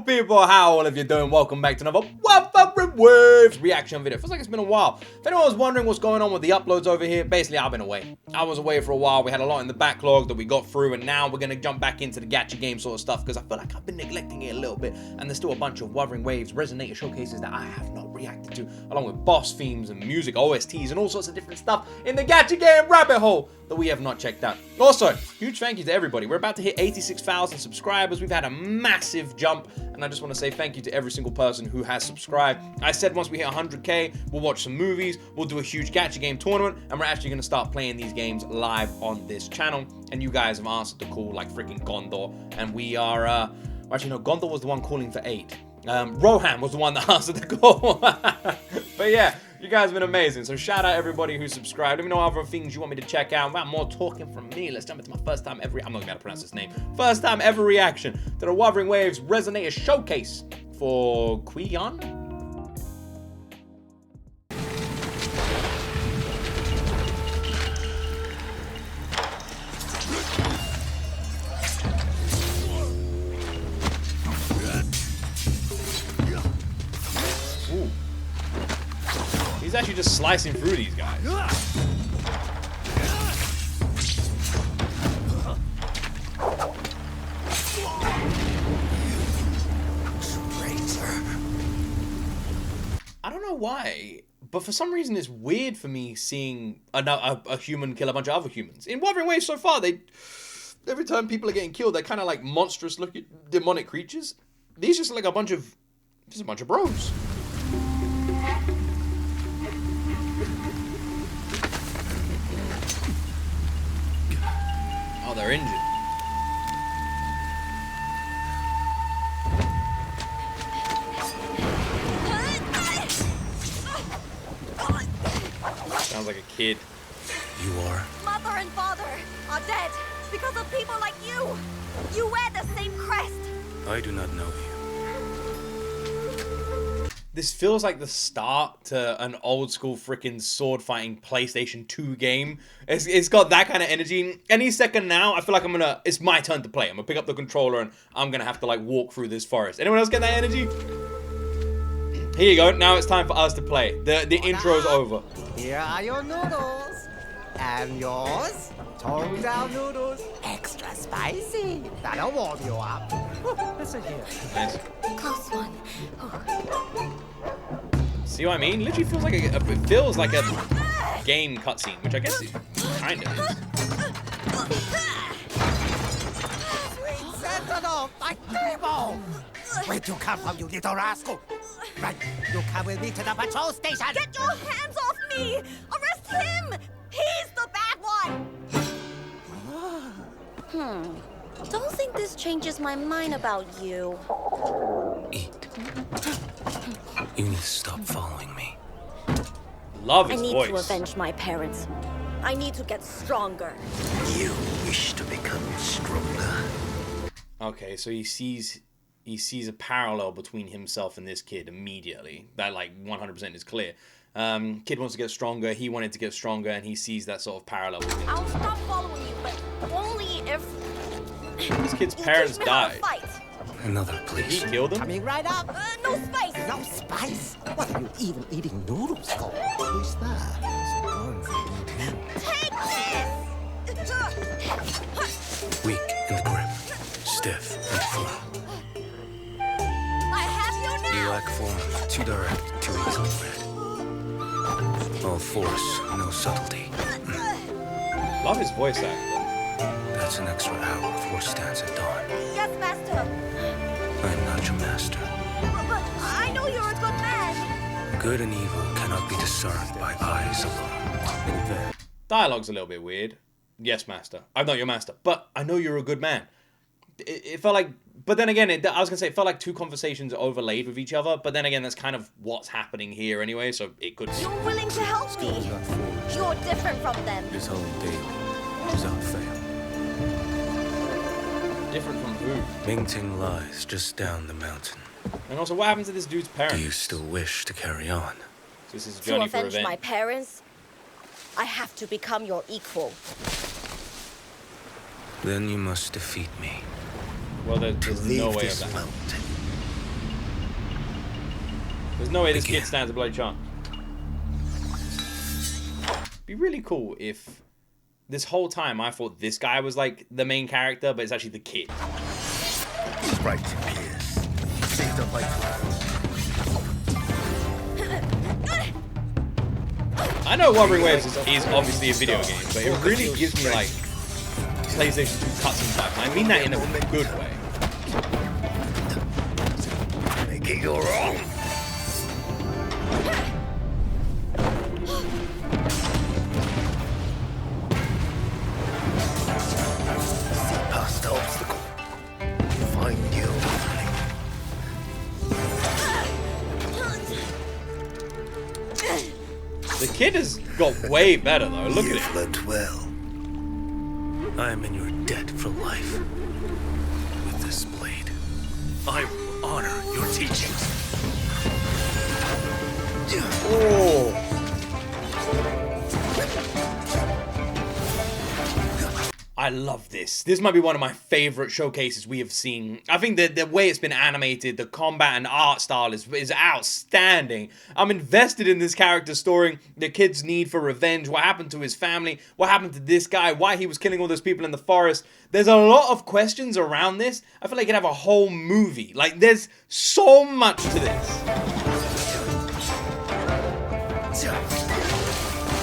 People, how all of you doing? Welcome back to another Wuthering Waves reaction video. Feels like it's been a while. If anyone was wondering what's going on with the uploads over here, basically I've been away. I was away for a while. We had a lot in the backlog that we got through, and now we're gonna jump back into the gacha game sort of stuff because I feel like I've been neglecting it a little bit, and there's still a bunch of Wuthering Waves Resonator showcases that I have not reacted to, along with boss themes and music, OSTs, and all sorts of different stuff in the gacha game rabbit hole that we have not checked out. Also, huge thank you to everybody. We're about to hit 86,000 subscribers. We've had a massive jump, and I just want to say thank you to every single person who has subscribed. I said once we hit 100k, we'll watch some movies, we'll do a huge gacha game tournament, and we're actually going to start playing these games live on this channel. And you guys have answered the call like freaking Gondor, and we are, actually no, Gondor was the one calling for aid. Rohan was the one that answered the call. But yeah, you guys have been amazing. So shout out everybody who subscribed. Let me know other things you want me to check out. Without more talking from me, let's jump into my first time ever, I'm not gonna be able to pronounce his name. First time ever reaction to the Wuthering Waves Resonator Showcase for Qiuyuan. He's actually just slicing through these guys. I don't know why, but for some reason it's weird for me seeing a human kill a bunch of other humans. In Wuthering Waves so far, every time people are getting killed, they're kind of like monstrous looking demonic creatures. These just like a bunch of bros. Oh, they're injured. Sounds like a kid. You are? Mother and father are dead because of people like you. You wear the same crest. I do not know you. This feels like the start to an old school freaking sword fighting PlayStation 2 game. It's got that kind of energy. Any second now, I feel like it's my turn to play. I'm gonna pick up the controller and I'm gonna have to like walk through this forest. Anyone else get that energy? Here you go. Now it's time for us to play. The intro's over. Here are your noodles. And yours? Toned down noodles. Extra spicy. That'll warm you up. Listen here. Nice. Close one. See what I mean? Literally feels like it feels like a game cutscene, which I guess it kind of is. Sweet sentinel, my table. Where'd you come from, you little rascal? Right, you come with me to the patrol station. Get your hands off me! Arrest him! He's the bad one! Don't think this changes my mind about you. Eat. You need to stop following me. Love his I need voice. to avenge my parents. I need to get stronger. You wish to become stronger? Okay, so he sees a parallel between himself and this kid immediately. That like 100% is clear. Kid wants to get stronger, he wanted to get stronger, and he sees that sort of parallel between them. I'll stop following you, but only if This kid's parents died. Another Did he place. kill them? Coming right up. No spice! No spice? What are you even eating noodles for? Who's that? Take this! Weak in the grip. Stiff and firm. I have you You now! lack form. Too direct, too easily read. All force, no subtlety. Love his voice actor. That's an extra hour of horse stance at dawn. Yes, master. I'm not your master. But I know you're a good man. Good and evil cannot be discerned by eyes alone. Dialogue's a little bit weird. Yes, master. I'm not your master, but I know you're a good man. It felt like, but then again, I was gonna say it felt like two conversations overlaid with each other. But then again, that's kind of what's happening here anyway. So it could. You're willing to help me. You're different from them. His whole daily, without fail. Different from who? Mingting lies just down the mountain. And also, what happened to this dude's parents? Do you still wish to carry on? So this is a To journey for avenge revenge. my parents, I have to become your equal. Then you must defeat me. Well, there's no way of that. Mountain, There's no way this kid stands a bloody chance. It'd be really cool if this whole time I thought this guy was like the main character, but it's actually the kid. Right to pierce. Saved up by 12. I know Wuthering Waves is obviously a video game, but it really gives me like PlayStation 2 cutscene vibes. I mean that in a good way. Make it your own. See past the obstacle. Find your opening. The kid has got way better though. Look at You've it. learned well. I am in your debt for life. With this blade, I will honor your teachings. Oh. I love this. This might be one of my favorite showcases we have seen. I think that the way it's been animated, the combat and art style is outstanding. I'm invested in this character's story, the kid's need for revenge, what happened to his family, what happened to this guy, why he was killing all those people in the forest. There's a lot of questions around this. I feel like it could have a whole movie. Like, there's so much to this.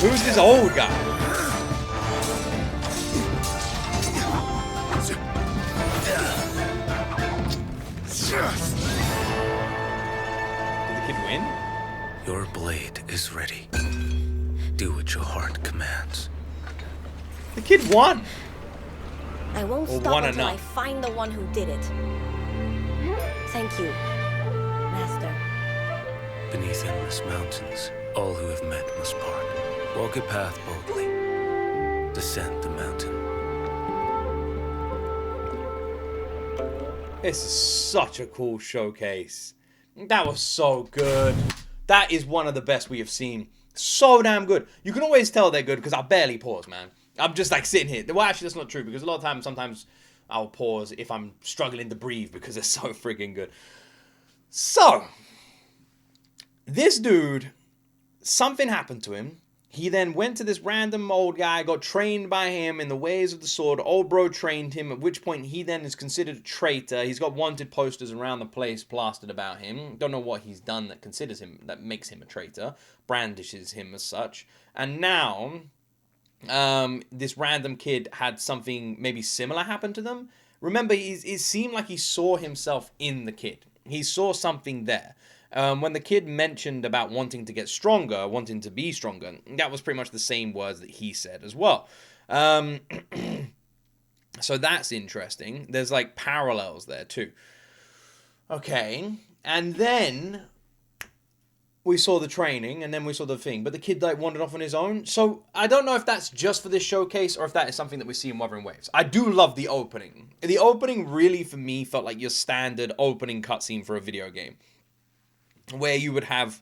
Who's this old guy? Did the kid win? Your blade is ready. Do what your heart commands. The kid won. I won't Or stop one until I enough. find the one who did it. Thank you, Master. Beneath endless mountains, all who have met must part. Walk a path boldly. Descend the mountain. This is such a cool showcase. That was so good. That is one of the best we have seen. So damn good. You can always tell they're good because I barely pause, man. I'm just like sitting here. Well, actually, that's not true because a lot of times, sometimes I'll pause if I'm struggling to breathe because they're so freaking good. So, this dude, something happened to him. He then went to this random old guy, got trained by him in the ways of the sword. Old bro trained him, at which point he then is considered a traitor. He's got wanted posters around the place plastered about him. Don't know what he's done that makes him a traitor. Brandishes him as such. And now, this random kid had something maybe similar happen to them. Remember, it seemed like he saw himself in the kid. He saw something there. When the kid mentioned about wanting to get stronger, wanting to be stronger, that was pretty much the same words that he said as well. So that's interesting. There's like parallels there too. Okay, and then we saw the training, and then we saw the thing, but the kid like wandered off on his own. So I don't know if that's just for this showcase or if that is something that we see in Wuthering Waves. I do love the opening. The opening really, for me, felt like your standard opening cutscene for a video game, where you would have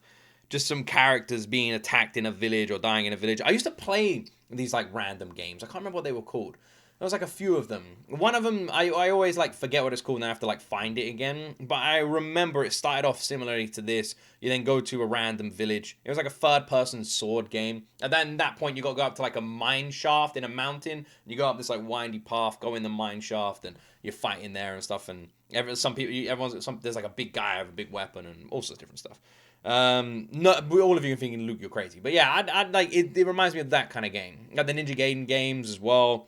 just some characters being attacked in a village or dying in a village. I used to play these like random games. I can't remember what they were called. There was like a few of them. One of them, I always like forget what it's called and I have to like find it again. But I remember it started off similarly to this. You then go to a random village. It was like a third-person sword game. And then at that point, you got to go up to like a mine shaft in a mountain. You go up this like windy path, go in the mine shaft, and you're fighting there and stuff. And there's like a big guy with a big weapon and all sorts of different stuff. All of you are thinking, Luke, you're crazy. But yeah, I'd like it. It reminds me of that kind of game. Like the Ninja Gaiden games as well.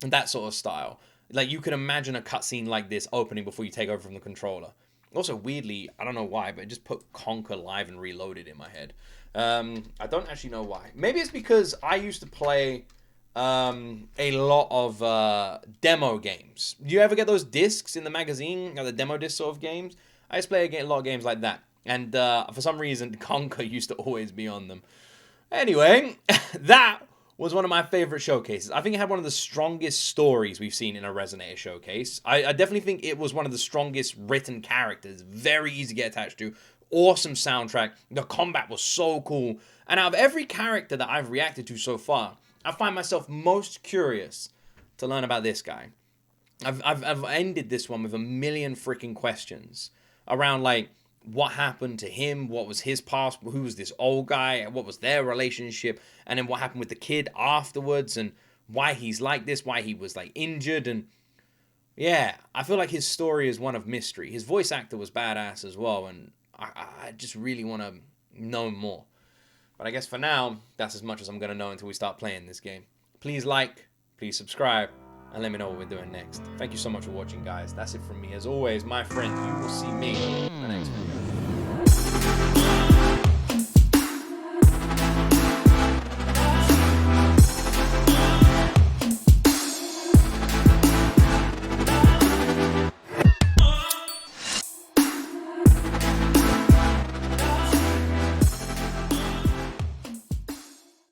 And that sort of style. Like, you can imagine a cutscene like this opening before you take over from the controller. Also, weirdly, I don't know why, but it just put Conquer Live and Reloaded in my head. I don't actually know why. Maybe it's because I used to play a lot of demo games. Do you ever get those discs in the magazine? The demo disc sort of games? I used to play a lot of games like that. And for some reason, Conquer used to always be on them. Anyway, that was one of my favorite showcases. I think it had one of the strongest stories we've seen in a Resonator showcase. I definitely think it was one of the strongest written characters. Very easy to get attached to. Awesome soundtrack. The combat was so cool. And out of every character that I've reacted to so far, I find myself most curious to learn about this guy. I've ended this one with a million freaking questions around, like, what happened to him, what was his past, who was this old guy, what was their relationship, and then what happened with the kid afterwards, and why he's like this, why he was like injured. And yeah, I feel like his story is one of mystery. His voice actor was badass as well, and I just really want to know more. But I guess for now, that's as much as I'm going to know until we start playing this game. Please like, please subscribe, and let me know what we're doing next. Thank you so much for watching, guys. That's it from me. As always, my friend, you will see me in the next video.